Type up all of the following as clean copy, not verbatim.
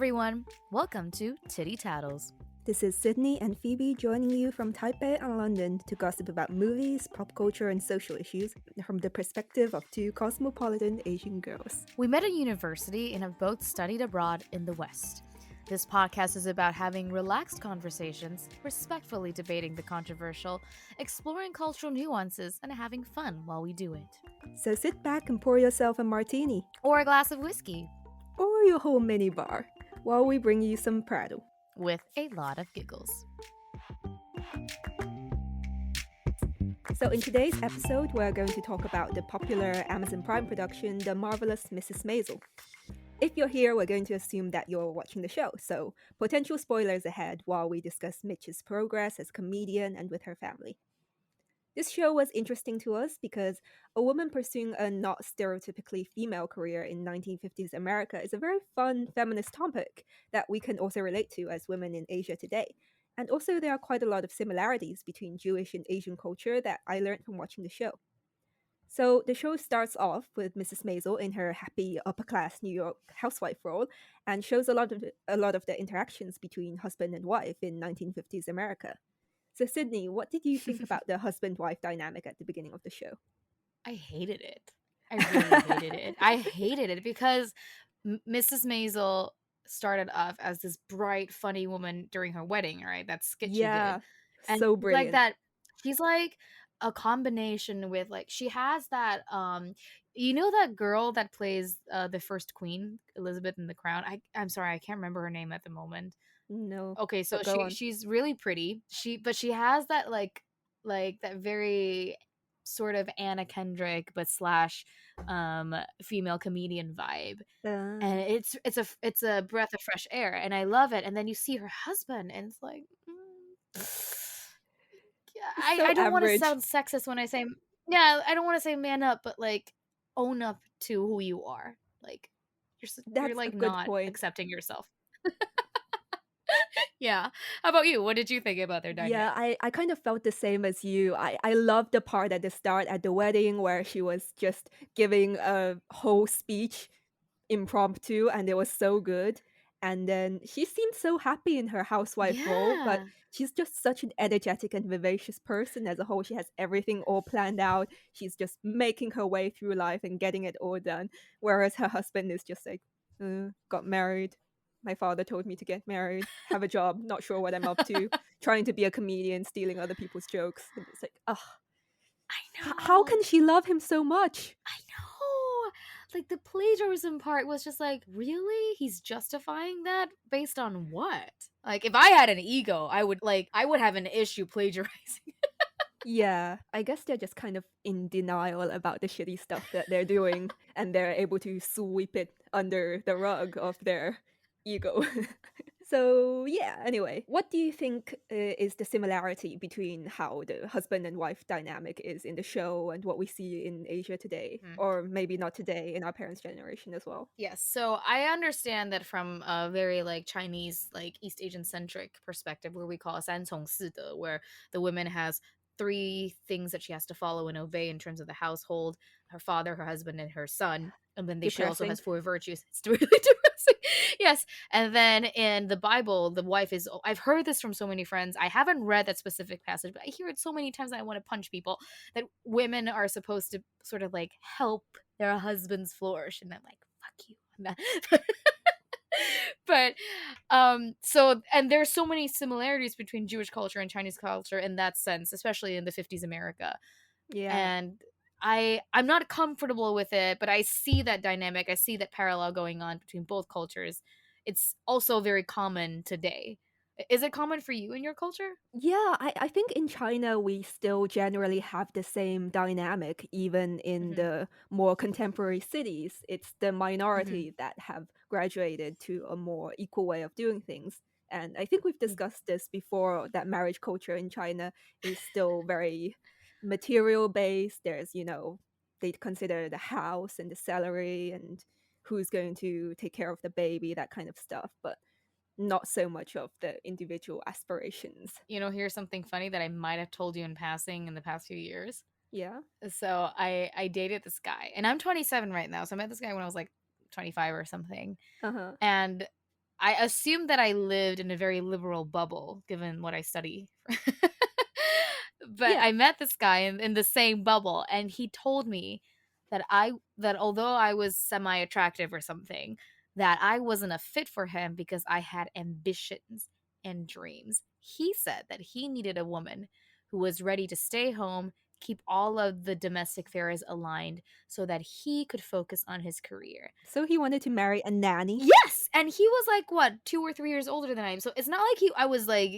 everyone. Welcome to Tittie Tattles. This is Sydney and Phoebe joining you from Taipei and London to gossip about movies, pop culture, and social issues from the perspective of two cosmopolitan Asian girls. We met at university and have both studied abroad in the West. This podcast is about having relaxed conversations, respectfully debating the controversial, exploring cultural nuances, and having fun while we do it. So sit back and pour yourself a martini. Or a glass of whiskey. Or your whole mini bar, while we bring you some prattle. With a lot of giggles. So in today's episode, we're going to talk about the popular Amazon Prime production, The Marvelous Mrs. Maisel. If you're here, we're going to assume that you're watching the show, so potential spoilers ahead while we discuss Mitch's progress as comedian and with her family. This show was interesting to us because a woman pursuing a not stereotypically female career in 1950s America is a very fun feminist topic that we can also relate to as women in Asia today. And also there are quite a lot of similarities between Jewish and Asian culture that I learned from watching the show. So the show starts off with Mrs. Maisel in her happy upper-class New York housewife role and shows a lot of the interactions between husband and wife in 1950s America. So Sydney, what did you think about the husband-wife dynamic at the beginning of the show? I hated it. I really hated it. I hated it because Mrs. Maisel started off as this bright, funny woman during her wedding, right? That skit she did. And so brilliant. Like that, she's like a combination with like, she has that, you know that girl that plays the first queen, Elizabeth in The Crown? I'm sorry, I can't remember her name at the moment. No. Okay, so she's really pretty. But she has that like that very sort of Anna Kendrick but slash female comedian vibe. And it's a breath of fresh air and I love it. And then you see her husband and it's like I don't want to sound sexist when I say I don't want to say man up, but like own up to who you are. Like you're like not accepting yourself. Yeah. How about you? What did you think about their dynamic? Yeah, I kind of felt the same as you. I loved the part at the start at the wedding where she was just giving a whole speech impromptu and it was so good. And then she seemed so happy in her housewife role, but she's just such an energetic and vivacious person as a whole. She has everything all planned out. She's just making her way through life and getting it all done. Whereas her husband is just like, got married. My father told me to get married, have a job, not sure what I'm up to, trying to be a comedian, stealing other people's jokes. And it's like, ugh. I know. How can she love him so much? I know. Like the plagiarism part was just like, really? He's justifying that based on what? Like if I had an ego, I would have an issue plagiarizing. Yeah, I guess they're just kind of in denial about the shitty stuff that they're doing and they're able to sweep it under the rug of their ego. So yeah, anyway, what do you think is the similarity between how the husband and wife dynamic is in the show and what we see in Asia today? Or maybe not today, in our parents' generation as well? Yes, so I understand that from a very like Chinese, like East Asian centric perspective where we call it 三从四德, where the woman has 3 things that she has to follow and obey in terms of the household, her father, her husband, and her son. And then she also has 4 virtues. It's really depressing. Yes. And then in the Bible, the wife is, I've heard this from so many friends. I haven't read that specific passage, but I hear it so many times that I want to punch people, that women are supposed to sort of like help their husbands flourish. And I'm like, fuck you. But so, and there's so many similarities between Jewish culture and Chinese culture in that sense, especially in the 50s America. Yeah. And I'm not comfortable with it, but I see that dynamic. I see that parallel going on between both cultures. It's also very common today. Is it common for you in your culture? Yeah, I think in China we still generally have the same dynamic, even in the more contemporary cities. It's the minority that have graduated to a more equal way of doing things. And I think we've discussed this before, that marriage culture in China is still very material based. There's, they consider the house and the salary and who's going to take care of the baby, that kind of stuff. But not so much of the individual aspirations. Here's something funny that I might have told you in passing in the past few years. Yeah. So I dated this guy, and I'm 27 right now. So I met this guy when I was like 25 or something. Uh-huh. And I assumed that I lived in a very liberal bubble given what I study. But Yeah. I met this guy in the same bubble, and he told me that although I was semi attractive or something, that I wasn't a fit for him because I had ambitions and dreams. He said that he needed a woman who was ready to stay home, keep all of the domestic affairs aligned so that he could focus on his career. So he wanted to marry a nanny. Yes, and he was like what 2 or 3 years older than I am. So it's not like I was like,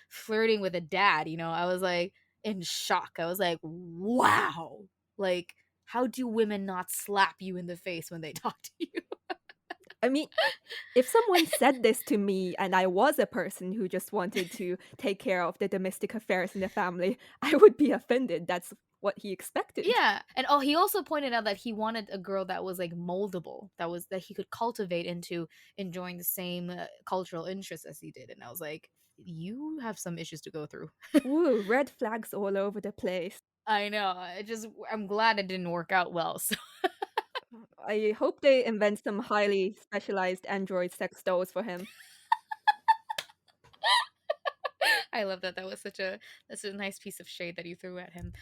flirting with a dad, I was like in shock. I was like, "Wow." Like, how do women not slap you in the face when they talk to you? I mean, if someone said this to me and I was a person who just wanted to take care of the domestic affairs in the family, I would be offended. That's what he expected. Yeah. And he also pointed out that he wanted a girl that was like moldable, that he could cultivate into enjoying the same cultural interests as he did. And I was like, you have some issues to go through. Woo, red flags all over the place. I know. I'm glad it didn't work out well. So I hope they invent some highly specialized android sex dolls for him. I love that. That's a nice piece of shade that you threw at him.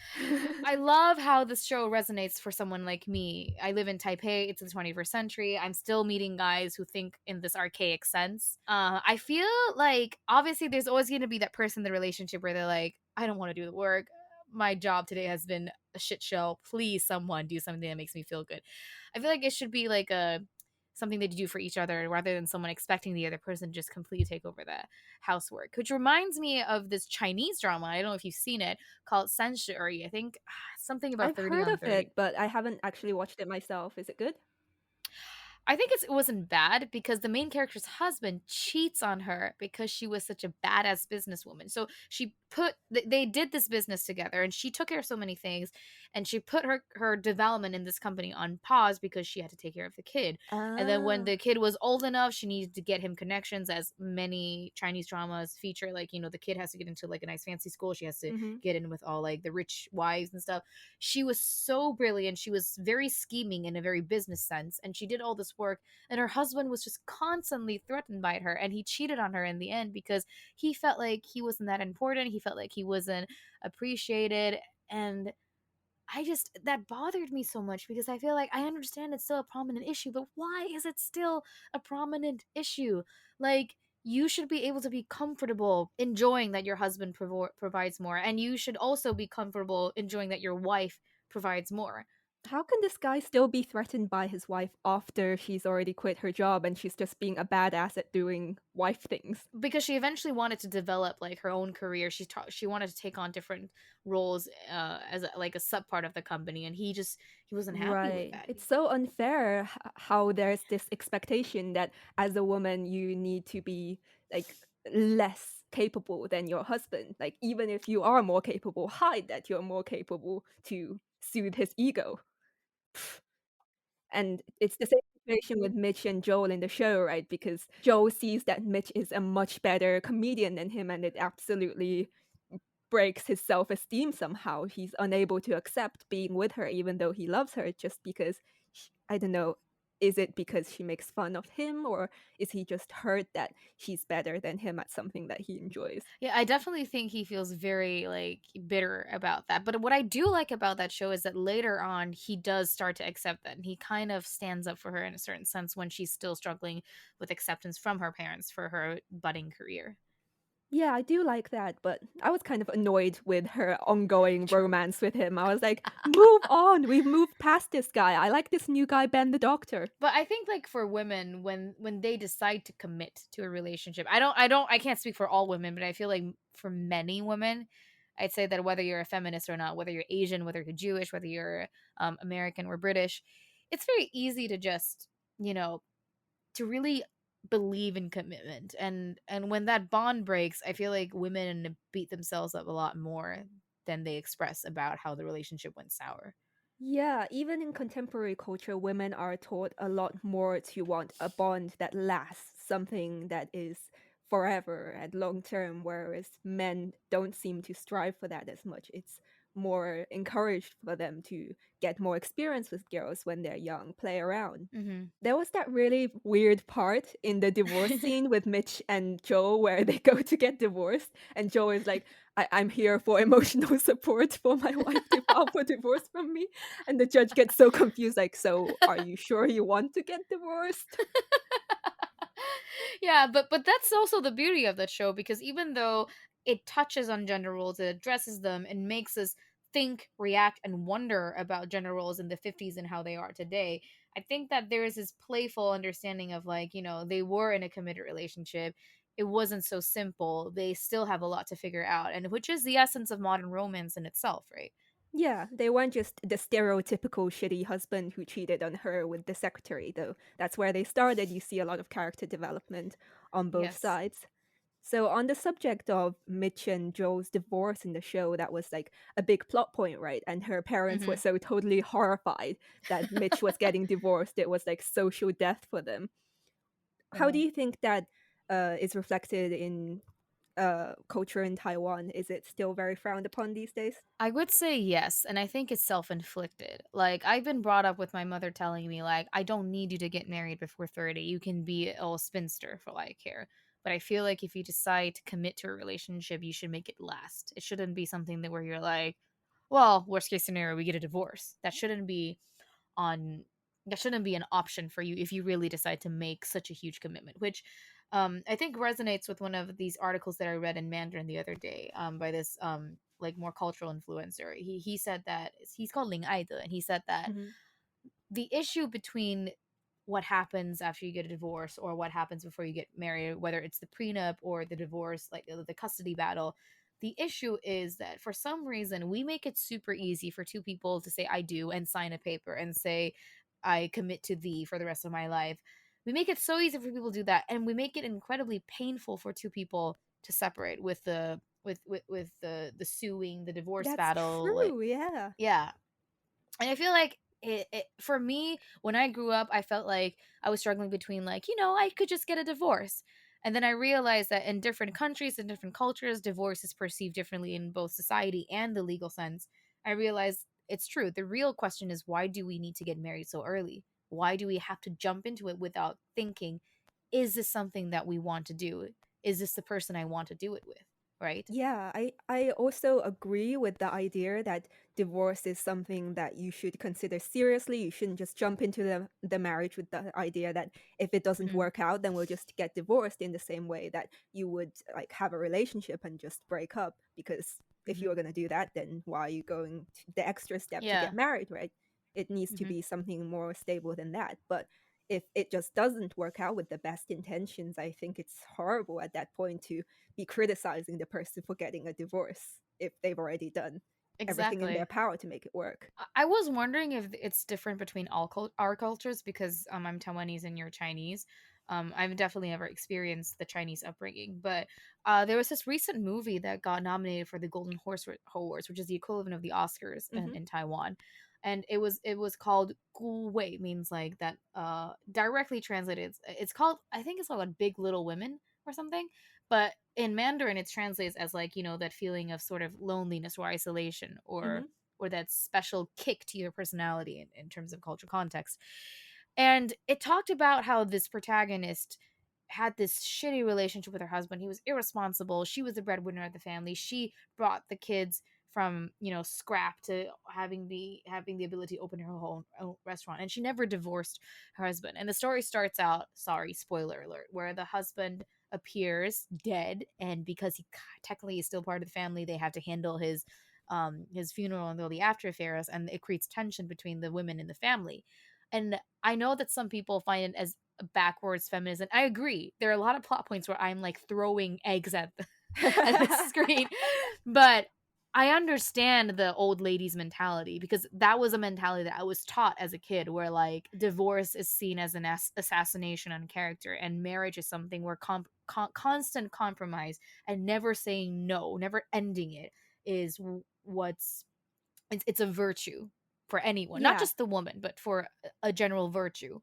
I love how this show resonates for someone like me. I live in Taipei. It's the 21st century. I'm still meeting guys who think in this archaic sense. I feel like obviously there's always going to be that person in the relationship where they're like, I don't want to do the work. My job today has been a shit show. Please, someone do something that makes me feel good. I feel like it should be like a something that you do for each other rather than someone expecting the other person to just completely take over the housework. Which reminds me of this Chinese drama. I don't know if you've seen it called Sanshuri. I think something about I've 30 heard on of 30. it, but I haven't actually watched it myself. Is it good? I think it wasn't bad because the main character's husband cheats on her because she was such a badass businesswoman. So they did this business together, and she took care of so many things, and she put her development in this company on pause because she had to take care of the kid. And then when Ah. the kid was old enough, she needed to get him connections, as many Chinese dramas feature. Like, the kid has to get into like a nice fancy school. She has to Mm-hmm. get in with all like the rich wives and stuff. She was so brilliant. She was very scheming in a very business sense, and she did all this work. And her husband was just constantly threatened by her, and he cheated on her in the end because he felt like he wasn't that important. He felt like he wasn't appreciated. And that bothered me so much because I feel like I understand it's still a prominent issue, but why is it still a prominent issue? Like, you should be able to be comfortable enjoying that your husband provides more, and you should also be comfortable enjoying that your wife provides more. How can this guy still be threatened by his wife after she's already quit her job and she's just being a badass at doing wife things? Because she eventually wanted to develop like her own career. She wanted to take on different roles as like a sub part of the company, and he wasn't happy with Right. that. It's so unfair how there's this expectation that as a woman you need to be like less capable than your husband. Like even if you are more capable, hide that you're more capable to soothe his ego. And it's the same situation with Mitch and Joel in the show, right? Because Joel sees that Mitch is a much better comedian than him, and it absolutely breaks his self-esteem somehow. He's unable to accept being with her even though he loves her just because I don't know, is it because she makes fun of him or is he just hurt that she's better than him at something that he enjoys? Yeah, I definitely think he feels very like bitter about that. But what I do like about that show is that later on he does start to accept that, and he kind of stands up for her in a certain sense when she's still struggling with acceptance from her parents for her budding career. Yeah, I do like that, but I was kind of annoyed with her ongoing True. romance with him. I was like, move on. We've moved past this guy. I like this new guy, Ben the Doctor. But I think like for women, when they decide to commit to a relationship, I can't speak for all women, but I feel like for many women, I'd say that whether you're a feminist or not, whether you're Asian, whether you're Jewish, whether you're American or British, it's very easy to just, you know to really believe in commitment. And when that bond breaks, I feel like women beat themselves up a lot more than they express about how the relationship went sour. Yeah, even in contemporary culture, women are taught a lot more to want a bond that lasts, something that is forever and long term, whereas men don't seem to strive for that as much. It's more encouraged for them to get more experience with girls when they're young, play around. Mm-hmm. There was that really weird part in the divorce scene with Mitch and Joe where they go to get divorced, and Joe is like, I'm here for emotional support for my wife to file for divorce from me. And the judge gets so confused, like, so are you sure you want to get divorced? Yeah, but that's also the beauty of that show, because even though it touches on gender roles, it addresses them and makes us think, react, and wonder about gender roles in the 50s and how they are today. I think that there is this playful understanding of, like, they were in a committed relationship. It wasn't so simple. They still have a lot to figure out, and which is the essence of modern romance in itself, right? Yeah, they weren't just the stereotypical shitty husband who cheated on her with the secretary, though. That's where they started. You see a lot of character development on both Yes. sides. So, on the subject of Mitch and Joe's divorce in the show, that was like a big plot point, right? And her parents were Mm-hmm. so totally horrified that Mitch was getting divorced. It was like social death for them. How do Yeah. you think that is reflected in culture in Taiwan? Is it still very frowned upon these days? I would say yes, and I think it's self-inflicted. Like, I've been brought up with my mother telling me, like, I don't need you to get married before 30. You can be a spinster for all I care. But I feel like if you decide to commit to a relationship, you should make it last. It shouldn't be something that where you're like, well, worst case scenario, we get a divorce. On that shouldn't be an option for you if you really decide to make such a huge commitment, which I think resonates with one of these articles that I read in Mandarin the other day, by this like more cultural influencer. He said that he's called Ling Aide, and he said that Hmm. the issue between what happens after you get a divorce or what happens before you get married, whether it's the prenup or the divorce, like the custody battle, the issue is that for some reason we make it super easy for two people to say I do and sign a paper and say I commit to thee for the rest of my life. We make it so easy for people to do that, and we make it incredibly painful for two people to separate with the suing, the divorce That's battle, like, true, yeah. yeah. And I feel like for me, when I grew up, I felt like I was struggling between, like, I could just get a divorce. And then I realized that in different countries and different cultures, divorce is perceived differently in both society and the legal sense. I realized it's true. The real question is, why do we need to get married so early? Why do we have to jump into it without thinking, is this something that we want to do? Is this the person I want to do it with? Right? Yeah, I also agree with the idea that divorce is something that you should consider seriously. You shouldn't just jump into the marriage with the idea that if it doesn't Mm-hmm. work out, then we'll just get divorced in the same way that you would like have a relationship and just break up. Because if Mm-hmm. you were going to do that, then why are you going to the extra step to get Yeah. married, right? It needs to Mm-hmm. be something more stable than that. But if it just doesn't work out with the best intentions, I think it's horrible at that point to be criticizing the person for getting a divorce if they've already done everything in their Exactly. power to make it work. I was wondering if it's different between our cultures, because I'm Taiwanese and you're Chinese. I've definitely never experienced the Chinese upbringing, but there was this recent movie that got nominated for the Golden Horse Awards, which is the equivalent of the Oscars Hmm. in Taiwan, and it was called Gu Wei, means like that. Directly translated, it's called, I think it's called like Big Little Women or something, but in Mandarin it translates as, like, that feeling of sort of loneliness or isolation, Hmm. or that special kick to your personality in terms of cultural context. And it talked about how this protagonist had this shitty relationship with her husband. He was irresponsible. She was the breadwinner of the family. She brought the kids from, scrap to having the ability to open her own restaurant, and she never divorced her husband. And the story starts out, sorry, spoiler alert, where the husband appears dead, and because he technically is still part of the family, they have to handle his funeral and all the after affairs, and it creates tension between the women in the family. And I know that some people find it as backwards feminism. I agree. There are a lot of plot points where I'm like throwing eggs at at the screen, but I understand the old lady's mentality, because that was a mentality that I was taught as a kid, where like divorce is seen as an assassination on character, and marriage is something where constant compromise and never saying no, never ending it, is what's it's a virtue for anyone, not Yeah. just the woman, but for a general virtue.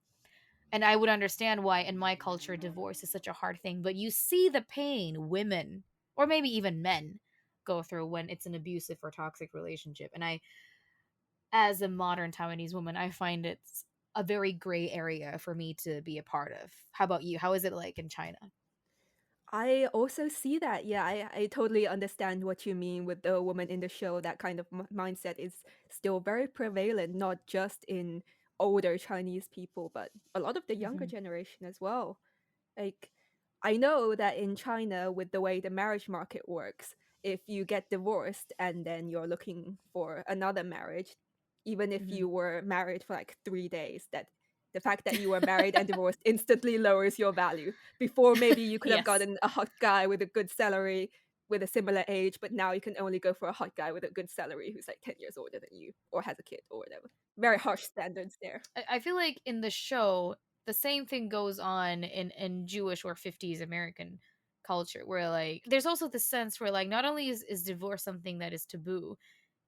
And I would understand why in my culture divorce is such a hard thing, but you see the pain women, or maybe even men, go through when it's an abusive or toxic relationship. And I, as a modern Taiwanese woman, I find it's a very gray area for me to be a part of. How about you? How is it like in China? I also see that. Yeah, I totally understand what you mean with the woman in the show. That kind of mindset is still very prevalent, not just in older Chinese people, but a lot of the younger Hmm. generation as well. Like, I know that in China, with the way the marriage market works, if you get divorced and then you're looking for another marriage, even if Hmm. you were married for like 3 days, that the fact that you were married and divorced instantly lowers your value. Before, maybe you could have Yes. gotten a hot guy with a good salary with a similar age, but now you can only go for a hot guy with a good salary who's like 10 years older than you or has a kid or whatever. Very harsh standards there. I feel like in the show, the same thing goes on in Jewish or 50s American culture, where like there's also the sense where like not only is divorce something that is taboo,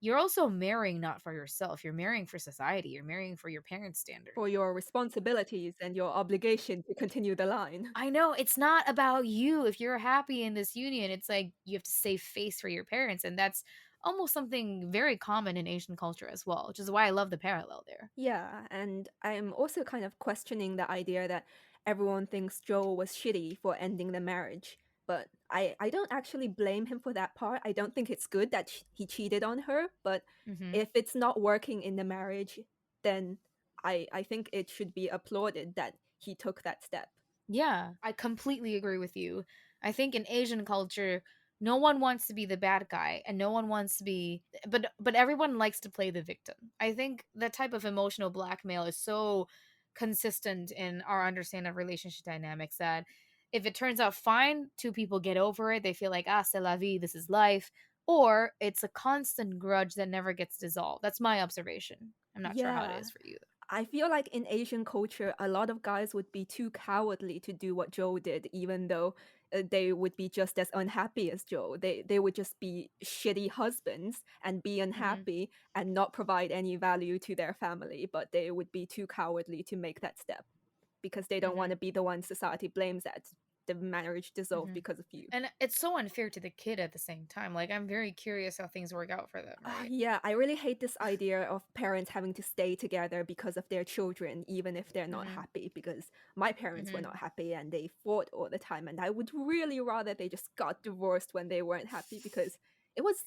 you're also marrying not for yourself. You're marrying for society. You're marrying for your parents' standard. For your responsibilities and your obligation to continue the line. I know it's not about you. If you're happy in this union, it's like you have to save face for your parents. And that's almost something very common in Asian culture as well, which is why I love the parallel there. Yeah, and I'm also kind of questioning the idea that everyone thinks Joel was shitty for ending the marriage. But I don't actually blame him for that part. I don't think it's good that he cheated on her. But Hmm. if it's not working in the marriage, then I think it should be applauded that he took that step. Yeah, I completely agree with you. I think in Asian culture, no one wants to be the bad guy and no one wants to be but everyone likes to play the victim. I think that type of emotional blackmail is so consistent in our understanding of relationship dynamics that if it turns out fine, two people get over it, they feel like ah c'est la vie, this is life, or it's a constant grudge that never gets dissolved. That's my observation. I'm not sure how it Yeah, is for you. I feel like in Asian culture, a lot of guys would be too cowardly to do what Joe did, even though they would be just as unhappy as Joe. They would just be shitty husbands and be Mhm. unhappy and not provide any value to their family, but they would be too cowardly to make that step because they don't want Mhm. to be the one society blames that the marriage dissolved Mhm. because of you. And it's so unfair to the kid at the same time. Like I'm very curious how things work out for them, right? Yeah, I really hate this idea of parents having to stay together because of their children, even if they're not Mhm. happy. Because my parents were Mhm. not happy and they fought all the time. And I would really rather they just got divorced when they weren't happy because it was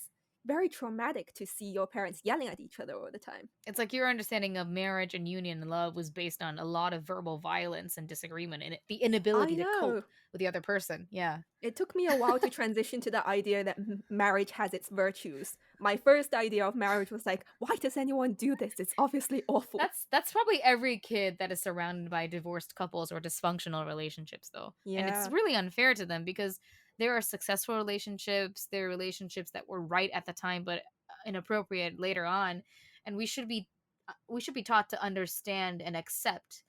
very traumatic to see your parents yelling at each other all the time. It's like your understanding of marriage and union and love was based on a lot of verbal violence and disagreement and the I inability to know. cope with the other person. Yeah. It took me a while to transition to the idea that marriage has its virtues. My first idea of marriage was like, why does anyone do this? It's obviously awful. That's probably every kid that is surrounded by divorced couples or dysfunctional relationships though. And it's Yeah. really unfair to them because there are successful relationships, there are relationships that were right at the time but inappropriate later on, and we should be taught to understand and accept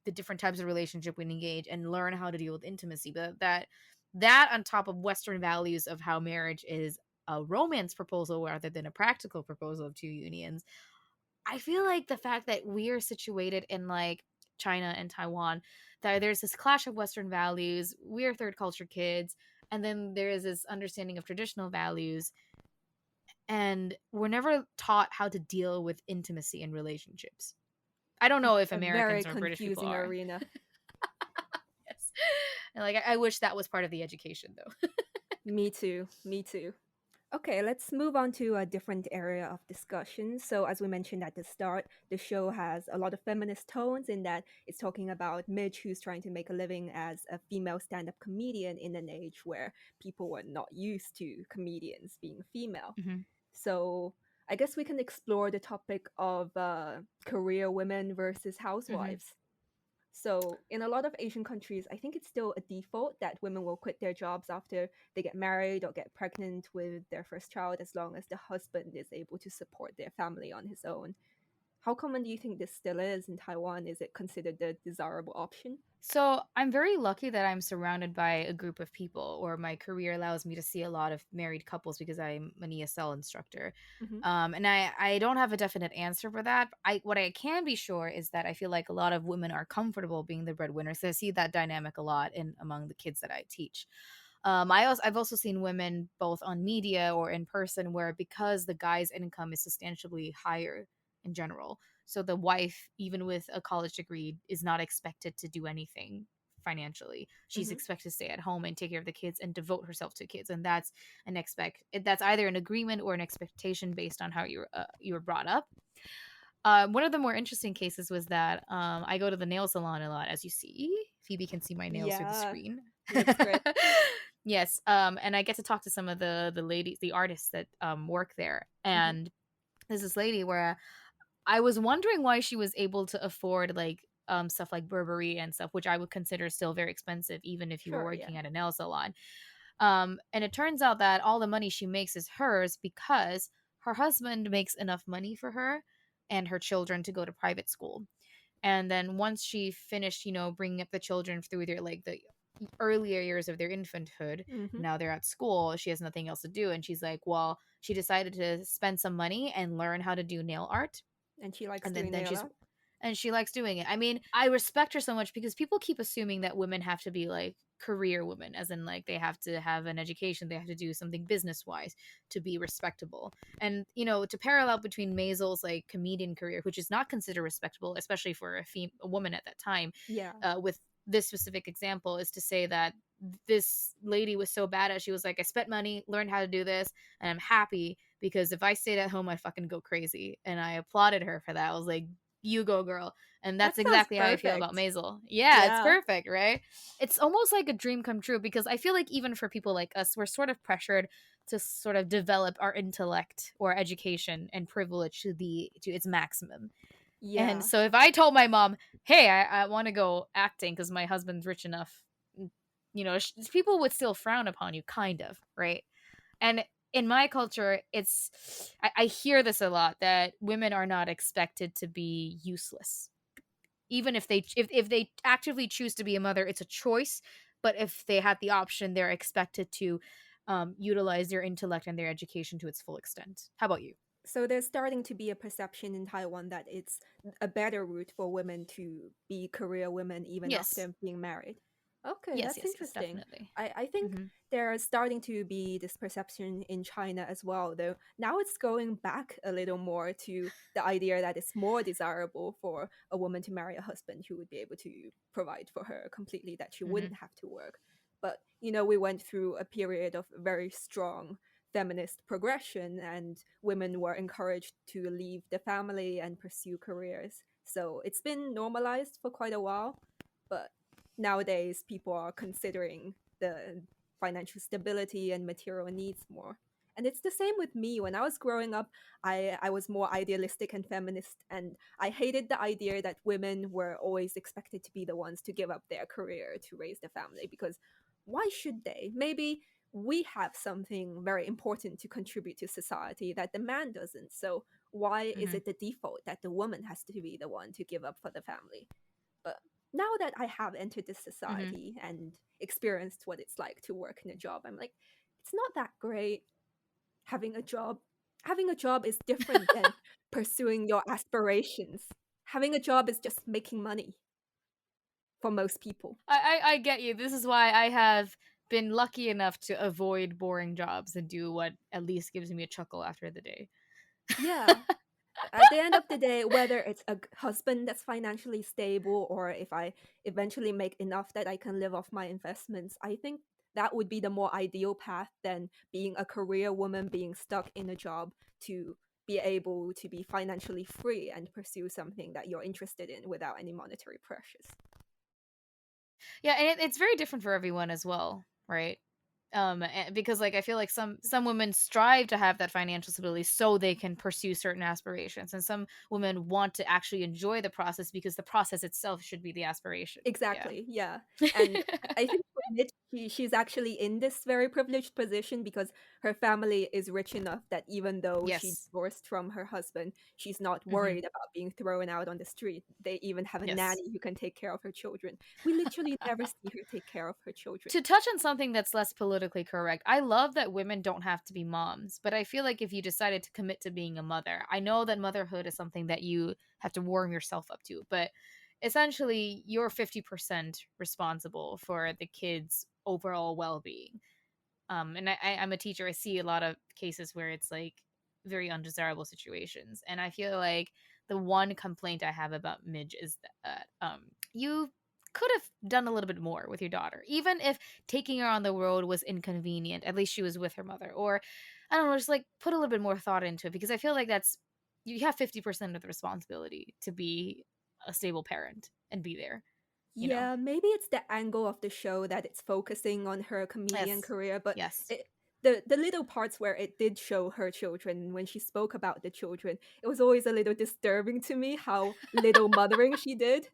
the different types of relationship we engage and learn how to deal with intimacy. But that on top of Western values of how marriage is a romance proposal rather than a practical proposal of two unions, I feel like the fact that we are situated in like China and Taiwan, that there's this clash of Western values, we're third culture kids, and then there is this understanding of traditional values, and we're never taught how to deal with intimacy in relationships. I don't know It's if a very Americans or British people confusing are. arena. Yes. And like I wish that was part of the education though. Me too. Me too. Okay, let's move on to a different area of discussion. So, as we mentioned at the start, the show has a lot of feminist tones in that it's talking about Midge, who's trying to make a living as a female stand up comedian in an age where people were not used to comedians being female. Mhm. So, I guess we can explore the topic of career women versus Mhm. housewives. So, in a lot of Asian countries, I think it's still a default that women will quit their jobs after they get married or get pregnant with their first child as long as the husband is able to support their family on his own. How common do you think this still is in Taiwan? Is it considered the desirable option? So I'm very lucky that I'm surrounded by a group of people, or my career allows me to see a lot of married couples because I'm an ESL instructor. Hmm. And I don't have a definite answer for that. What I can be sure is that I feel like a lot of women are comfortable being the breadwinners. So I see that dynamic a lot in among the kids that I teach. I've also seen women both on media or in person where because the guy's income is substantially higher in general, so the wife, even with a college degree, is not expected to do anything financially. She's Hmm. expected to stay at home and take care of the kids and devote herself to kids, and that's either an agreement or an expectation based on how you were brought up. One of the more interesting cases was that I go to the nail salon a lot, as you see. Phoebe can see my nails through the Yeah, screen. looks great. Yes, and I get to talk to some of the ladies, the artists that work there, Hmm. and there's this lady where I was wondering why she was able to afford like stuff like Burberry and stuff, which I would consider still very expensive, even if you were Sure, yeah. working at a nail salon. And it turns out that all the money she makes is hers because her husband makes enough money for her and her children to go to private school. And then once she finished, bringing up the children through their like the earlier years of their infanthood, Hmm. now they're at school, she has nothing else to do. And she's like, well, she decided to spend some money and learn how to do nail art. And she likes And then, doing then nail she's art. and she likes doing it. I mean, I respect her so much because people keep assuming that women have to be like career women, as in like they have to have an education, they have to do something business wise to be respectable. And to parallel between Maisel's like comedian career, which is not considered respectable, especially for a woman at that time, Yeah. with this specific example, is to say that this lady was so bad at, she was like, I spent money, learned how to do this, and I'm happy because if I stayed at home, I'd fucking go crazy. And I applauded her for that. I was like, you go, girl. And That that's sounds exactly how I feel about perfect. Maisel. Yeah, it's Yeah. perfect, right? It's almost like a dream come true because I feel like even for people like us, we're sort of pressured to sort of develop our intellect or education and privilege to its maximum. And Yeah. so if I told my mom, hey, I want to go acting because my husband's rich enough, people would still frown upon you, kind of, right? And in my culture, I hear this a lot that women are not expected to be useless. Even if they actively choose to be a mother, it's a choice. But if they have the option, they're expected to utilize their intellect and their education to its full extent. How about you? So there's starting to be a perception in Taiwan that it's a better route for women to be career women even Yes, after being married. Okay, yes, that's yes, yes, interesting. definitely. I think Hmm. there's starting to be this perception in China as well, though now it's going back a little more to the idea that it's more desirable for a woman to marry a husband who would be able to provide for her completely, that she Hmm. wouldn't have to work. But, we went through a period of very strong feminist progression, and women were encouraged to leave the family and pursue careers. So it's been normalized for quite a while, but nowadays people are considering the financial stability and material needs more. And it's the same with me. When I was growing up, I was more idealistic and feminist, and I hated the idea that women were always expected to be the ones to give up their career to raise the family, because why should they? Maybe we have something very important to contribute to society that the man doesn't. So why is Hmm. it the default that the woman has to be the one to give up for the family? But now that I have entered this Hmm. society and experienced what it's like to work in a job, I'm like, it's not that great having a job. Having a job is different than pursuing your aspirations. Having a job is just making money for most people. I get you. This is why I have been lucky enough to avoid boring jobs and do what at least gives me a chuckle after the day. Yeah, at the end of the day, whether it's a husband that's financially stable or if I eventually make enough that I can live off my investments, I think that would be the more ideal path than being a career woman, being stuck in a job to be able to be financially free and pursue something that you're interested in without any monetary pressures. Yeah, and it's very different for everyone as well, right? Because like I feel like some women strive to have that financial stability so they can pursue certain aspirations, and some women want to actually enjoy the process because the process itself should be the aspiration. Yeah. Exactly, yeah. And I think for Mitch, she's actually in this very privileged position because her family is rich enough that even though she Yes. divorced from her husband, she's not Hmm. worried about being thrown out on the street. They even have a Yes. nanny who can take care of her children. We literally never see her take care of her children. To touch on something that's less politically correct, I love that women don't have to be moms, but I feel like if you decided to commit to being a mother, I know that motherhood is something that you have to warm yourself up to, but essentially you're 50% responsible for the kids' overall well being. And I'm a teacher. I see a lot of cases where it's like very undesirable situations, and I feel like the one complaint I have about Midge is that you could have done a little bit more with your daughter, even if taking her on the road was inconvenient. At least she was with her mother, or I don't know, just like put a little bit more thought into it, because I feel like that's you have 50% of the responsibility to be a stable parent and be there. You know. Yeah, maybe it's the angle of the show that it's focusing on her comedian Yes. career, but Yes. it, the little parts where it did show her children, when she spoke about the children, it was always a little disturbing to me how little mothering she did.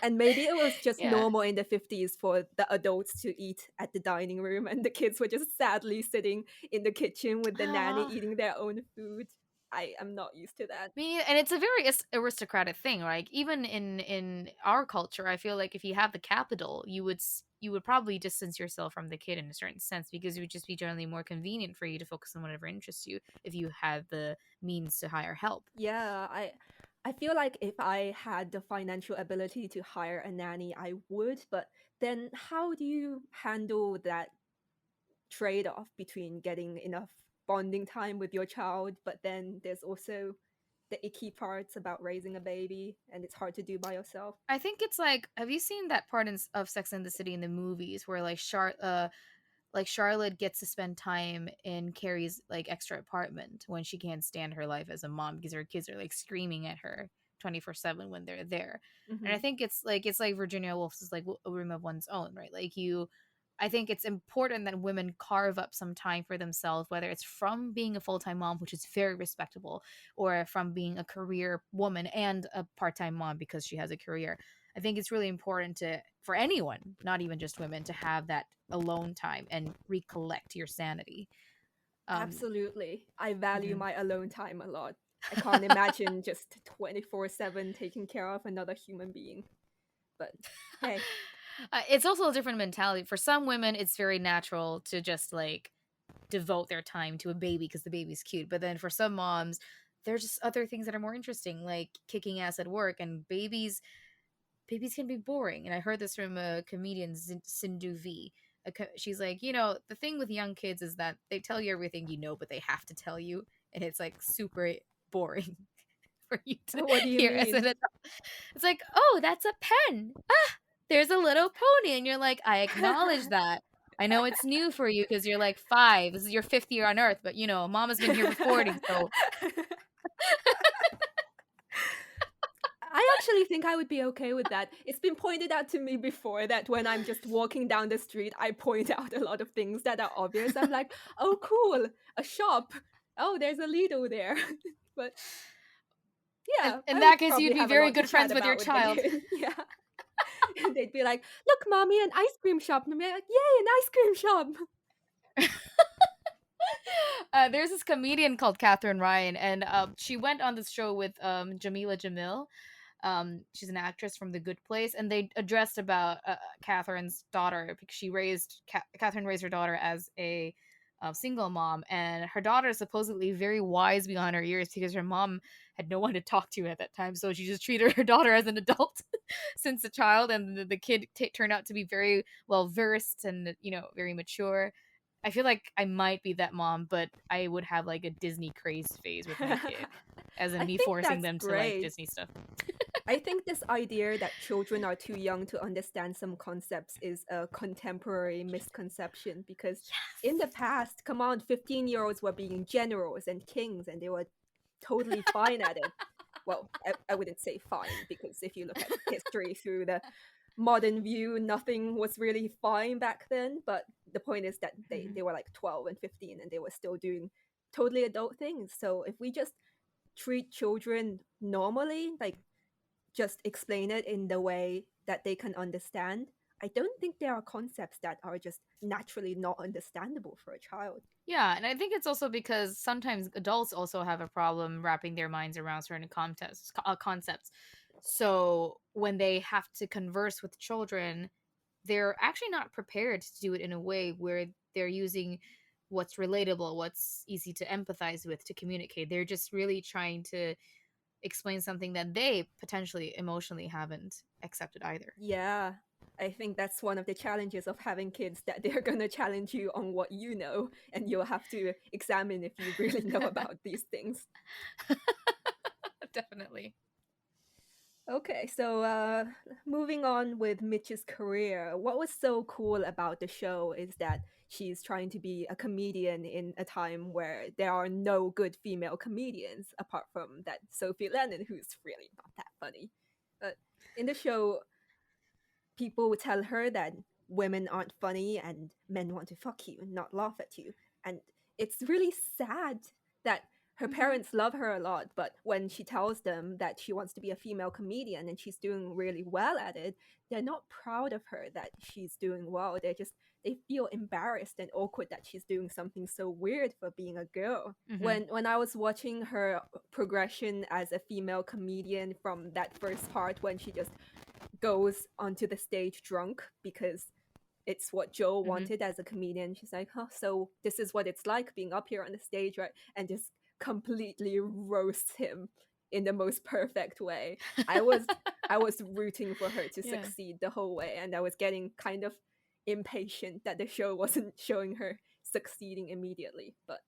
And maybe it was just Yeah. normal in the 50s for the adults to eat at the dining room and the kids were just sadly sitting in the kitchen with the nanny Ah, eating their own food. I am not used to that. me, and it's a very aristocratic thing. Like even in our culture, I feel like if you have the capital, you would probably distance yourself from the kid in a certain sense, because it would just be generally more convenient for you to focus on whatever interests you if you had the means to hire help. Yeah, I feel like if I had the financial ability to hire a nanny, I would, but then how do you handle that trade-off between getting enough bonding time with your child, but then there's also the icky parts about raising a baby and it's hard to do by yourself? I think it's like, have you seen that part of Sex and the City in the movies where like Charlotte gets to spend time in Carrie's like extra apartment when she can't stand her life as a mom because her kids are like screaming at her 24/7 when they're there. And I Hmm. think it's like Virginia Woolf's is like a room of one's own, right? Like you I think it's important that women carve up some time for themselves, whether it's from being a full-time mom, which is very respectable, or from being a career woman and a part-time mom because she has a career. I think it's really important to for anyone, not even just women, to have that alone time and recollect your sanity. Um, Absolutely. I value mhm. my alone time a lot. I can't imagine just 24/7 taking care of another human being. But hey, It's also a different mentality. For some women, it's very natural to just like devote their time to a baby because the baby's cute. But then for some moms, there's just other things that are more interesting, like kicking ass at work, and babies can be boring. And I heard this from a comedian, Sindhu V. She's like, the thing with young kids is that they tell you everything you know, but they have to tell you, and it's like super boring for you to what do you hear as an mean? adult. It's like, oh, that's a pen. Ah, there's a little pony, and you're like, I acknowledge that. I know it's new for you because you're like 5. This is your 5th year on Earth, but Mama's been here for 40, so I actually think I would be okay with that. It's been pointed out to me before that when I'm just walking down the street, I point out a lot of things that are obvious. I'm like, oh, cool, a shop. Oh, there's a Lidl there. But in, yeah, in I would that case, you'd probably be have a very lot to good chat friends with your about with the child. kid. Yeah. And they'd be like, look, mommy, an ice cream shop. And I'd be like, yay, an ice cream shop. There's this comedian called Catherine Ryan, and she went on this show with Jamila Jamil. She's an actress from The Good Place, and they addressed about Catherine's daughter because Catherine raised her daughter as a single mom, and her daughter is supposedly very wise beyond her years because her mom had no one to talk to at that time, so she just treated her daughter as an adult since a child, and the kid turned out to be very well versed and very mature. I feel like I might be that mom, but I would have like a Disney crazed phase with my kid, as in I me think forcing that's them to like great. Disney stuff. I think this idea that children are too young to understand some concepts is a contemporary misconception because in the past, come on, 15-year-olds were being generals and kings and they were totally fine at it. Well, I wouldn't say fine because if you look at history through the modern view, nothing was really fine back then. But the point is that they were like 12 and 15 and they were still doing totally adult things. So if we just treat children normally, like just explain it in the way that they can understand, I don't think there are concepts that are just naturally not understandable for a child. Yeah, and I think it's also because sometimes adults also have a problem wrapping their minds around certain concepts. So when they have to converse with children, they're actually not prepared to do it in a way where they're using what's relatable, what's easy to empathize with to communicate. They're just really trying to explain something that they potentially emotionally haven't accepted either. Yeah. I think that's one of the challenges of having kids, that they're going to challenge you on what you know, and you'll have to examine if you really know about these things. Definitely. Okay, so moving on with Mitch's career, what was so cool about the show is that she's trying to be a comedian in a time where there are no good female comedians apart from that Sophie Lennon, who's really not that funny. But in the show, people would tell her that women aren't funny and men want to fuck you, not laugh at you. And it's really sad that her Mm-hmm. parents love her a lot, but when she tells them that she wants to be a female comedian and she's doing really well at it, they're not proud of her that she's doing well. They feel embarrassed and awkward that she's doing something so weird for being a girl. Mm-hmm. When I was watching her progression as a female comedian from that first part when she just goes onto the stage drunk because it's what Joel Mm-hmm. wanted as a comedian. She's like, oh, so this is what it's like being up here on the stage, right? And just completely roasts him in the most perfect way. I was rooting for her to Yeah. succeed the whole way, and I was getting kind of impatient that the show wasn't showing her succeeding immediately, but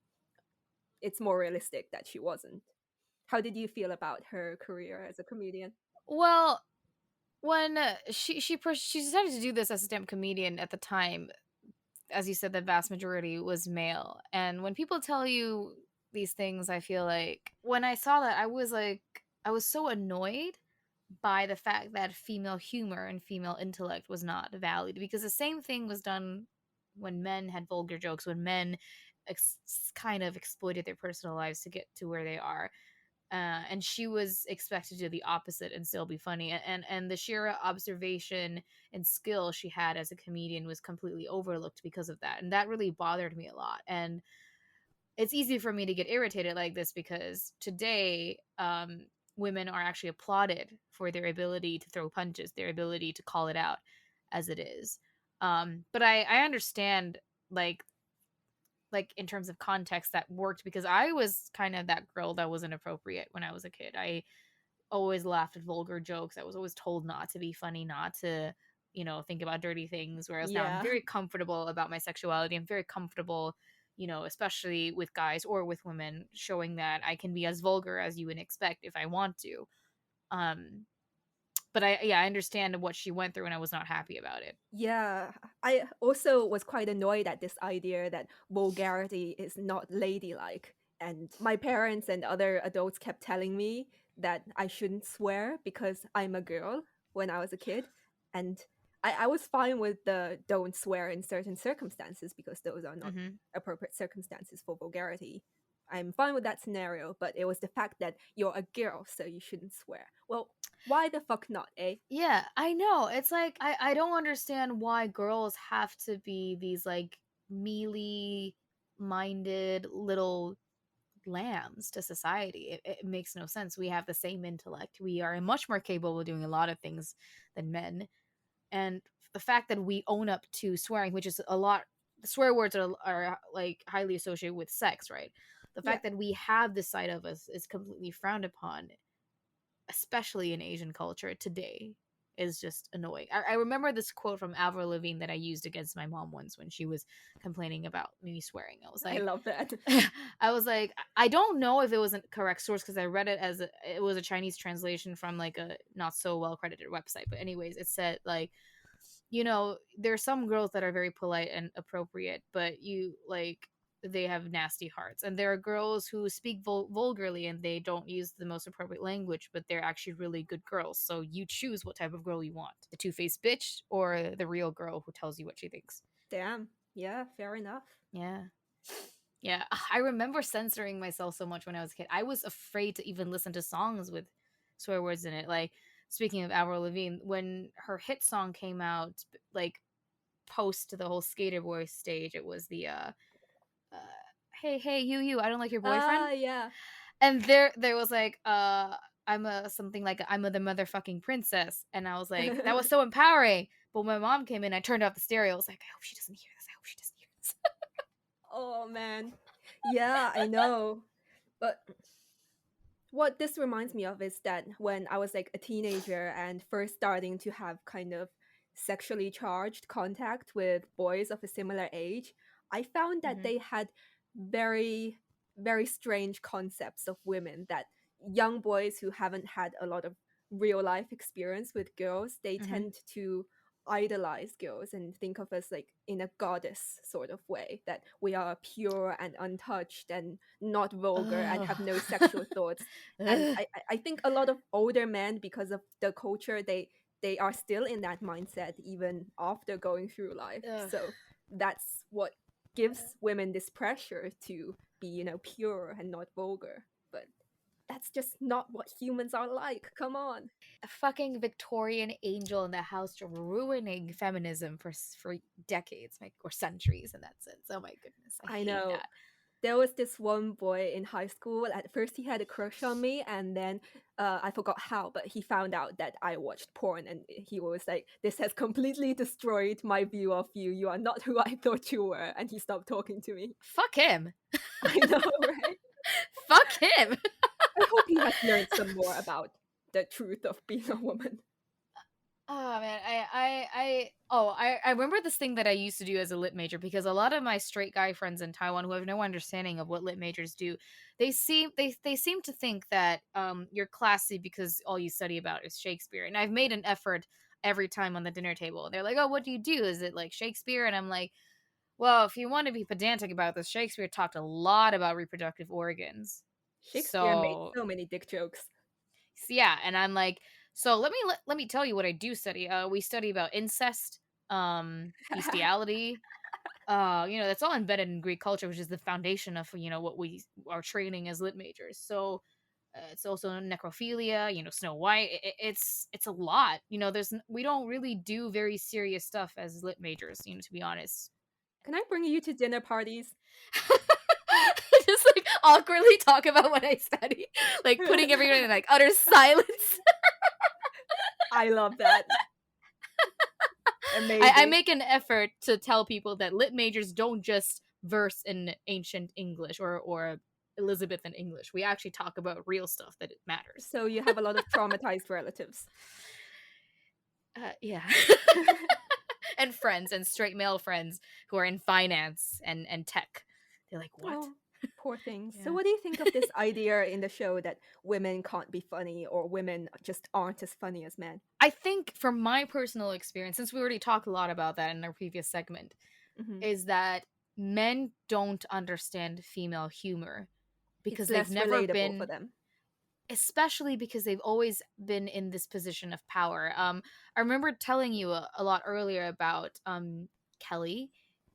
it's more realistic that she wasn't. How did you feel about her career as a comedian? Well, when she decided to do this as a stand-up comedian at the time, as you said, the vast majority was male. And when people tell you these things, I feel like when I saw that, I was so annoyed by the fact that female humor and female intellect was not valued, because the same thing was done when men had vulgar jokes, when men kind of exploited their personal lives to get to where they are. And she was expected to do the opposite and still be funny. And the sheer observation and skill she had as a comedian was completely overlooked because of that, and that really bothered me a lot. And it's easy for me to get irritated like this because today, women are actually applauded for their ability to throw punches, their ability to call it out as it is. But I understand, like in terms of context, that worked because I was kind of that girl that was inappropriate when I was a kid. I always laughed at vulgar jokes. I was always told not to be funny, not to, think about dirty things. Whereas now I'm Yeah. very comfortable about my sexuality. I'm very comfortable, especially with guys or with women, showing that I can be as vulgar as you would expect if I want to. Um, but I understand what she went through, and I was not happy about it. Yeah, I also was quite annoyed at this idea that vulgarity is not ladylike. And my parents and other adults kept telling me that I shouldn't swear because I'm a girl when I was a kid. And I was fine with the don't swear in certain circumstances because those are not Hmm. appropriate circumstances for vulgarity. I'm fine with that scenario, but it was the fact that you're a girl, so you shouldn't swear. Well, why the fuck not, eh? Yeah, I know. It's like I don't understand why girls have to be these like mealy minded little lambs to society. It makes no sense. We have the same intellect. We are much more capable of doing a lot of things than men. And the fact that we own up to swearing, which is a lot, swear words are like highly associated with sex, right? The Yeah. fact that we have this side of us is completely frowned upon, especially in Asian culture today, is just annoying. I remember this quote from Avril Lavigne that I used against my mom once when she was complaining about me swearing. I love that. I was like, I don't know if it was a correct source because I read it as it was a Chinese translation from like a not so well credited website. But anyways, it said like, there's some girls that are very polite and appropriate, but they have nasty hearts. And there are girls who speak vulgarly and they don't use the most appropriate language, but they're actually really good girls. So you choose what type of girl you want, the two-faced bitch or the real girl who tells you what she thinks. Damn. Yeah, fair enough. Yeah. Yeah. I remember censoring myself so much when I was a kid. I was afraid to even listen to songs with swear words in it. Like, speaking of Avril Lavigne, when her hit song came out, like post the whole Skater Boy stage, it was the uh hey hey you, I don't like your boyfriend. Yeah. And there was like I'm a something like I'm a the motherfucking princess, and I was like, that was so empowering. But when my mom came in, I turned off the stereo. I was like, I hope she doesn't hear this. I hope she doesn't hear this. Oh man. Yeah, I know. But what this reminds me of is that when I was like a teenager and first starting to have kind of sexually charged contact with boys of a similar age, I found that Mm-hmm. they had very, very strange concepts of women, that young boys who haven't had a lot of real life experience with girls, they Mm-hmm. tend to idolize girls and think of us like in a goddess sort of way, that we are pure and untouched and not vulgar and Oh. have no sexual thoughts. And I think a lot of older men, because of the culture, they are still in that mindset even after going through life. Ugh. So that's what gives women this pressure to be, pure and not vulgar. But that's just not what humans are like. Come on. A fucking Victorian angel in the house ruining feminism for decades, like, or centuries in that sense. Oh my goodness, I I hate know. that. There was this one boy in high school. At first, he had a crush on me, and then I forgot how, but he found out that I watched porn, and he was like, "This has completely destroyed my view of you. You are not who I thought you were," and he stopped talking to me. Fuck him. I know, right? Fuck him. I hope he has learned some more about the truth of being a woman. Oh man, I remember this thing that I used to do as a lit major, because a lot of my straight guy friends in Taiwan who have no understanding of what lit majors do, they seem to think that you're classy because all you study about is Shakespeare. And I've made an effort every time on the dinner table. They're like, "Oh, what do you do? Is it like Shakespeare?" And I'm like, "Well, if you want to be pedantic about this, Shakespeare talked a lot about reproductive organs." Shakespeare made So so many dick jokes. yeah, and I'm like, so let me tell you what I do study. We study about incest, bestiality. That's all embedded in Greek culture, which is the foundation of what we are training as lit majors. So it's also necrophilia. Snow White. It's a lot. We don't really do very serious stuff as lit majors. To be honest. Can I bring you to dinner parties? Just like awkwardly talk about what I study, like putting everyone in like utter silence. I love that. I Amazing. make an effort to tell people that lit majors don't just verse in ancient English or Elizabethan English. We actually talk about real stuff that it matters. So you have a lot of traumatized relatives. Yeah. And friends and straight male friends who are in finance and tech. They're like, what? Oh, poor things. So Yeah. what do you think of this idea in the show that women can't be funny, or women just aren't as funny as men? I think from my personal experience, since we already talked a lot about that in our previous segment, Hmm. is that men don't understand female humor It's because they've less never relatable for been, them. especially because they've always been in this position of power. I remember telling you a lot earlier about Kelly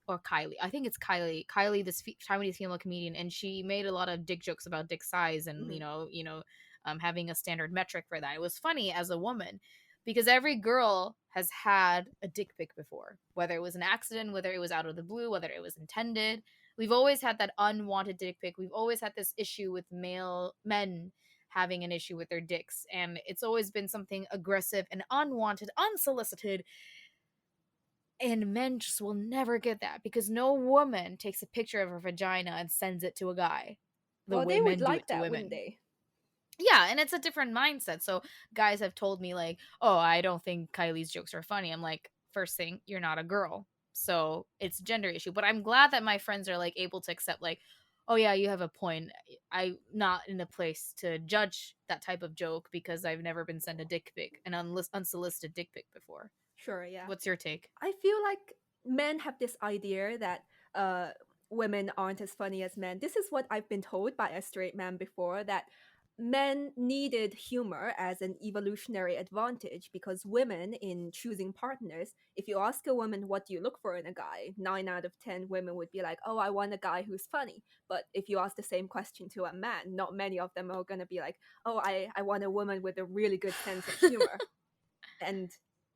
or Kylie. I think it's Kylie. Kylie, this Taiwanese female comedian, and she made a lot of dick jokes about dick size and Hmm. having a standard metric for that. It was funny as a woman because every girl has had a dick pic before, whether it was an accident, whether it was out of the blue, whether it was intended. We've always had that unwanted dick pic. We've always had this issue with male men having an issue with their dicks, and it's always been something aggressive and unwanted, unsolicited, and men just will never get that because no woman takes a picture of her vagina and sends it to a guy the Well, way they would men do like it to that, wouldn't women. they? Yeah, and it's a different mindset. So guys have told me like, "Oh, I don't think Kylie's jokes are funny." I'm like, first thing, you're not a girl. So it's a gender issue. But I'm glad that my friends are like able to accept like, "Oh yeah, you have a point. I'm not in a place to judge that type of joke because I've never been sent a dick pic, an unsolicited dick pic before." Sure, yeah. What's your take? I feel like men have this idea that uh, women aren't as funny as men. This is what I've been told by a straight man before, that men needed humor as an evolutionary advantage because women, in choosing partners, if you ask a woman, what do you look for in a guy? 9 out of 10 women would be like, oh, I want a guy who's funny. But if you ask the same question to a man, not many of them are going to be like, oh, I want a woman with a really good sense of humor. And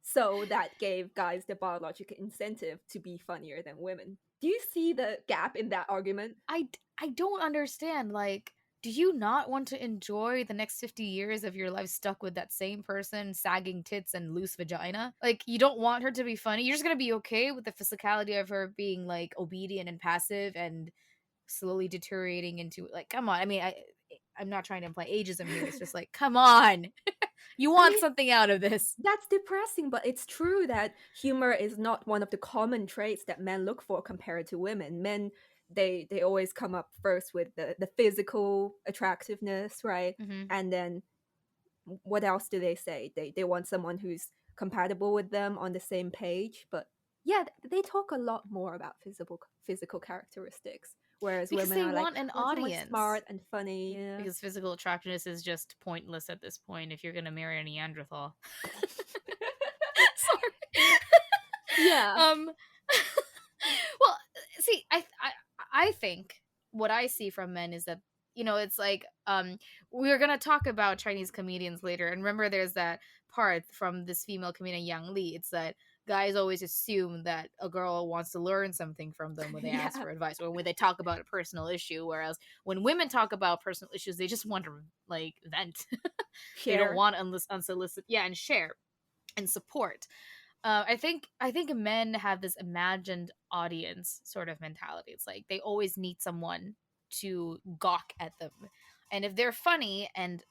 so that gave guys the biological incentive to be funnier than women. Do you see the gap in that argument? I don't understand. Like, do you not want to enjoy the next 50 years of your life stuck with that same person, sagging tits and loose vagina? Like, you don't want her to be funny. You're just gonna be okay with the physicality of her being like obedient and passive and slowly deteriorating into, like, come on. I mean, I'm not trying to imply ageism here. It's just like, come on. You I want mean, something out of this. that's depressing, but it's true that humor is not one of the common traits that men look for compared to women. Men, they always come up first with the physical attractiveness, right? Hmm. And then what else do they say? They want someone who's compatible with them on the same page. But yeah, they talk a lot more about physical characteristics, whereas Because women they are like, want an I want someone audience. smart and funny. Yeah. Because physical attractiveness is just pointless at this point if you're gonna marry a Neanderthal. Sorry. Yeah. um well, see, I think what I see from men is that, it's like, we're gonna talk about Chinese comedians later, and remember there's that part from this female comedian Yang Li. It's that guys always assume that a girl wants to learn something from them when they ask Yeah. for advice or when they talk about a personal issue, whereas when women talk about personal issues, they just want to like vent. They don't Share. want unsolicited, yeah, and share and support. I think men have this imagined audience sort of mentality. It's like they always need someone to gawk at them, and if they're funny and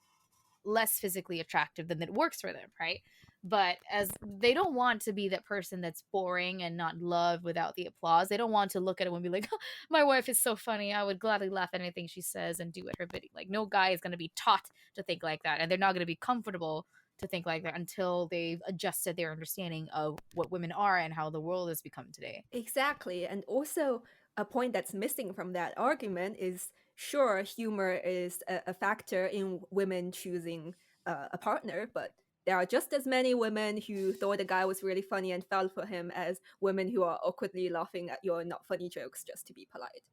less physically attractive, then it works for them, right? But as they don't want to be that person that's boring and not loved without the applause. They don't want to look at it and be like, oh, my wife is so funny. I would gladly laugh at anything she says and do at her bidding. Like, no guy is going to be taught to think like that. And they're not going to be comfortable to think like that until they've adjusted their understanding of what women are and how the world has become today. Exactly. And also, a point that's missing from that argument is sure, humor is a factor in women choosing a partner, but there are just as many women who thought a guy was really funny and fell for him as women who are awkwardly laughing at your not funny jokes just to be polite.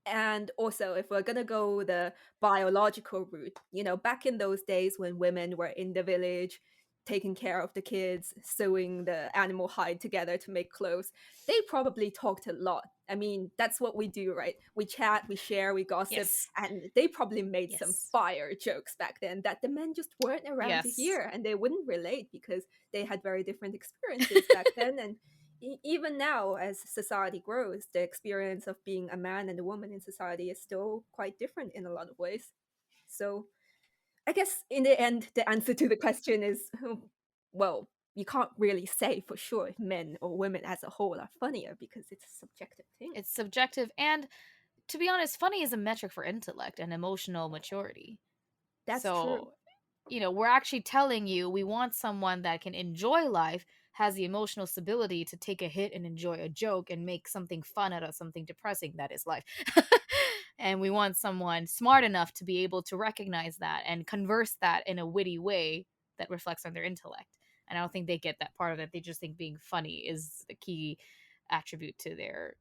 And also, if we're gonna go the biological route, back in those days when women were in the village taking care of the kids, sewing the animal hide together to make clothes, they probably talked a lot. I mean, that's what we do, right? We chat, we share, we gossip, Yes. and they probably made some Yes. fire jokes back then that the men just weren't around to Yes. hear, and they wouldn't relate because they had very different experiences back then. And even now, as society grows, the experience of being a man and a woman in society is still quite different in a lot of ways. So I guess in the end, the answer to the question is well, you can't really say for sure if men or women as a whole are funnier because it's a subjective thing. It's subjective. And to be honest, funny is a metric for intellect and emotional maturity. That's true. So, we're actually telling you we want someone that can enjoy life, has the emotional stability to take a hit and enjoy a joke and make something fun out of something depressing that is life. And we want someone smart enough to be able to recognize that and converse that in a witty way that reflects on their intellect. And I don't think they get that part of it. They just think being funny is the key attribute to their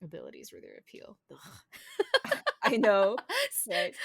abilities or their appeal. I know, right?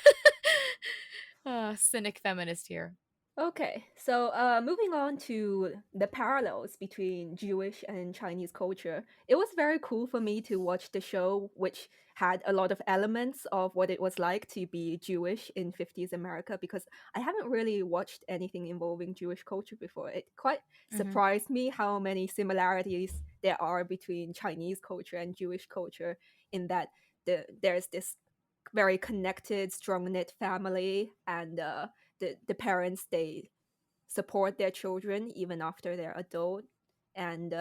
Cynic feminist here. Okay, so moving on to the parallels between Jewish and Chinese culture, it was very cool for me to watch the show, which had a lot of elements of what it was like to be Jewish in 50s America, because I haven't really watched anything involving Jewish culture before. It quite Mm-hmm. surprised me how many similarities there are between Chinese culture and Jewish culture, in that there's this very connected, strong knit family, and the parents, they support their children even after they're adult. And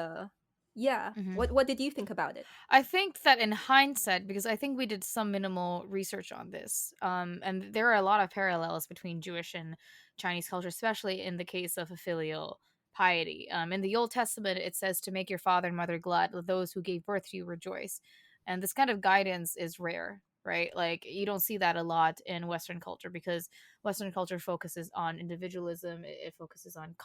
yeah, Mm-hmm. what did you think about it? I think that in hindsight, because I think we did some minimal research on this, and there are a lot of parallels between Jewish and Chinese culture, especially in the case of filial piety. In the Old Testament, it says to make your father and mother glad, let those who gave birth to you rejoice. And this kind of guidance is rare, right? Like, you don't see that a lot in Western culture because Western culture focuses on individualism. It focuses on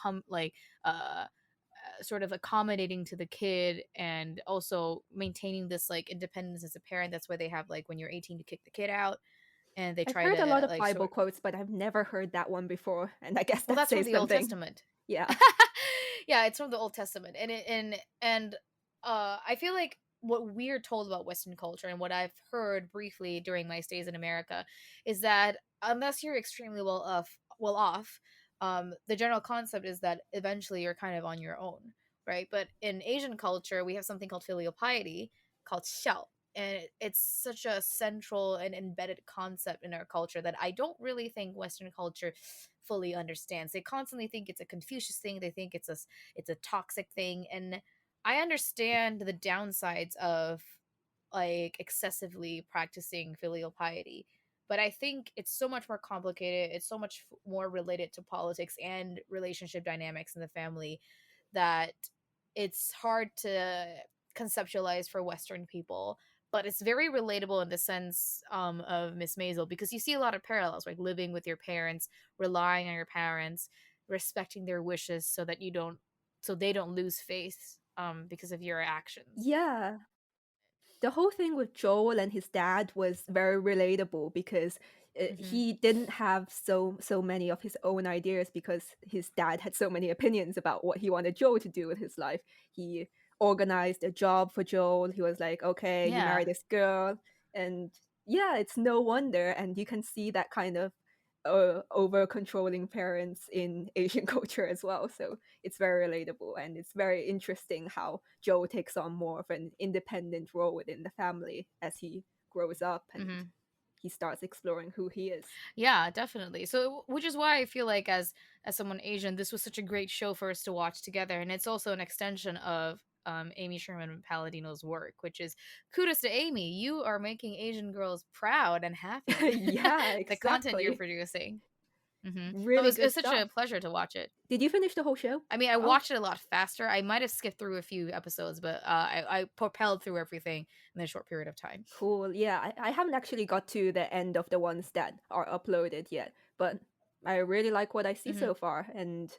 sort of accommodating to the kid and also maintaining this like independence as a parent. That's why they have like when you're 18 to kick the kid out, and they I've try heard a lot to of like Bible sort. quotes, but I've never heard that one before, and I guess Well, that that's from says the Old something. Testament. Yeah. Yeah, it's from the Old Testament, and I feel like what we're told about Western culture and what I've heard briefly during my stays in America is that unless you're extremely well off, the general concept is that eventually you're kind of on your own, right? But in Asian culture, we have something called filial piety, called xiao. and it's such a central and embedded concept in our culture that I don't really think Western culture fully understands. They constantly think it's a Confucius thing. They think it's a toxic thing, and I understand the downsides of like excessively practicing filial piety. But I think it's so much more complicated. It's so much more related to politics and relationship dynamics in the family that it's hard to conceptualize for Western people. But it's very relatable in the sense of Miss Maisel, because you see a lot of parallels, like living with your parents, relying on your parents, respecting their wishes so they don't lose faith because of your actions. Yeah, the whole thing with Joel and his dad was very relatable because Mm-hmm. he didn't have so many of his own ideas because his dad had so many opinions about what he wanted Joel to do with his life. He organized a job for Joel. He was like, "Okay, you Yeah. marry this girl," and yeah, it's no wonder, and you can see that kind of over controlling parents in Asian culture as well. So it's very relatable, and it's very interesting how Joe takes on more of an independent role within the family as he grows up and Mm-hmm. he starts exploring who he is. Yeah, definitely. So, which is why I feel like as someone Asian, this was such a great show for us to watch together, and it's also an extension of Amy Sherman Palladino's work, which is kudos to Amy. You are making Asian girls proud and happy with Yeah, the content you're exactly. producing. Really It good was such stuff. a pleasure to watch it. Did you finish the whole show? I mean, I Oh, watched it a lot faster. I might have skipped through a few episodes, but I propelled through everything in a short period of time. cool. Yeah, I haven't actually got to the end of the ones that are uploaded yet, but I really like what I see hmm so far, and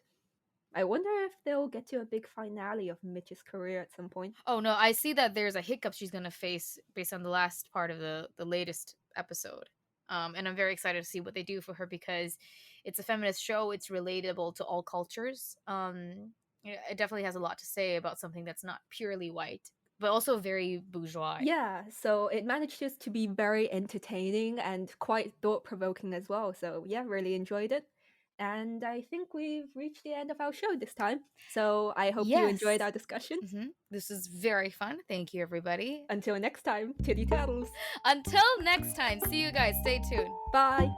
I wonder if they'll get to a big finale of Mitch's career at some point. Oh no, I see that there's a hiccup she's gonna face based on the last part of the latest episode. And I'm very excited to see what they do for her because it's a feminist show. It's relatable to all cultures. It definitely has a lot to say about something that's not purely white, but also very bourgeois. Yeah, so it manages to be very entertaining and quite thought provoking as well. So, yeah, really enjoyed it. And I think we've reached the end of our show this time. So, I hope you enjoyed Yes. our discussion. This is very fun. Thank you, everybody. Until next time, Titty Tattles. Until next time, see you guys. Stay tuned. Bye.